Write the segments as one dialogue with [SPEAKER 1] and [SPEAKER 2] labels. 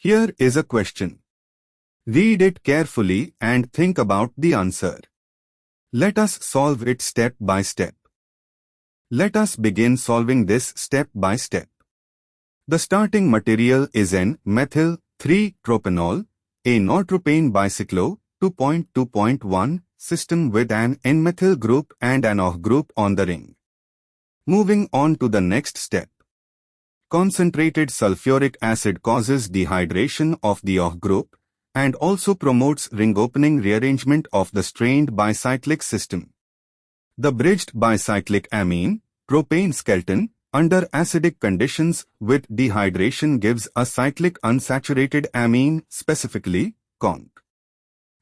[SPEAKER 1] Here is a question. Read it carefully and think about the answer. Let us solve it step by step. Let us begin solving this step by step. The starting material is N-methyl-3-propanol, a nortropane bicyclo 2.2.1 system with an N-methyl group and an OH group on the ring. Moving on to the next step. Concentrated sulfuric acid causes dehydration of the OH group and also promotes ring opening rearrangement of the strained bicyclic system. The bridged bicyclic amine, propane skeleton, under acidic conditions with dehydration gives a cyclic unsaturated amine, specifically conc.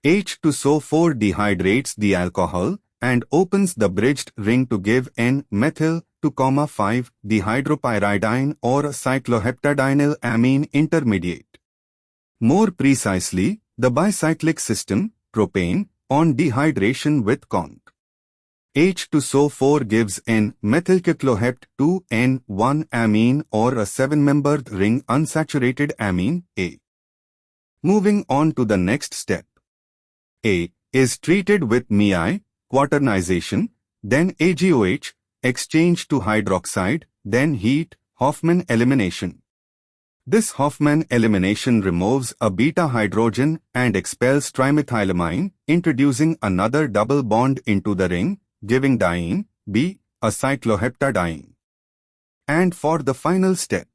[SPEAKER 1] H2SO4 dehydrates the alcohol and opens the bridged ring to give N-methyl-2,5-dehydropyridine or cycloheptadienyl amine intermediate. More precisely, the bicyclic system, propane, on dehydration with conc. H2SO4 gives N-methylcyclohept-2N1 amine or a 7-membered ring unsaturated amine, A. Moving on to the next step. A is treated with MeI, quaternization, then AgOH, exchange to hydroxide, then heat, Hofmann elimination. This Hofmann elimination removes a beta hydrogen and expels trimethylamine, introducing another double bond into the ring, giving diene, B, a cycloheptadiene. And for the final step,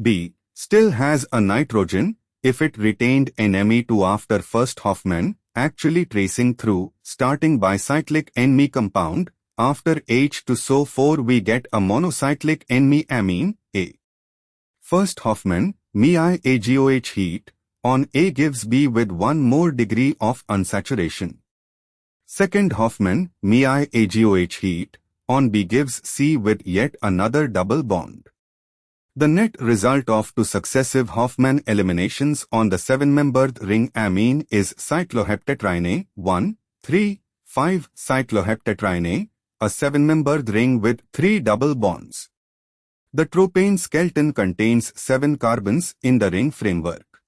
[SPEAKER 1] B still has a nitrogen if it retained an Me2 after first Hofmann, actually tracing through, starting bicyclic N-Me compound. After H2SO4 we get a monocyclic N-Me amine, A. First Hofmann, MeI AgOH heat, on A gives B with 1 more degree of unsaturation. Second Hofmann, MeI AgOH heat, on B gives C with yet another double bond. The net result of 2 successive Hofmann eliminations on the 7-membered ring amine is cycloheptatrine 1,3,5-cycloheptatrine, a 7-membered ring with 3 double bonds. The tropane skeleton contains 7 carbons in the ring framework.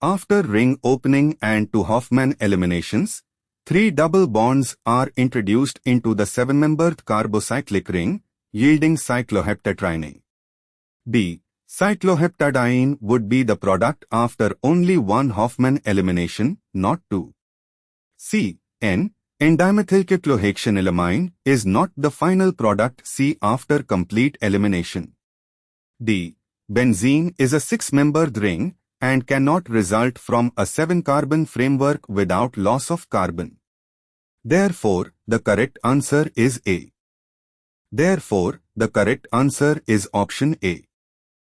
[SPEAKER 1] After ring opening and 2 Hofmann eliminations, 3 double bonds are introduced into the 7-membered carbocyclic ring, yielding cycloheptatrine. B. Cycloheptadiene would be the product after only 1 Hofmann elimination, not 2. C. N-dimethylcyclohexanilamine is not the final product C after complete elimination. D. Benzene is a 6-membered ring and cannot result from a 7-carbon framework without loss of carbon. Therefore, the correct answer is A. Therefore, the correct answer is option A.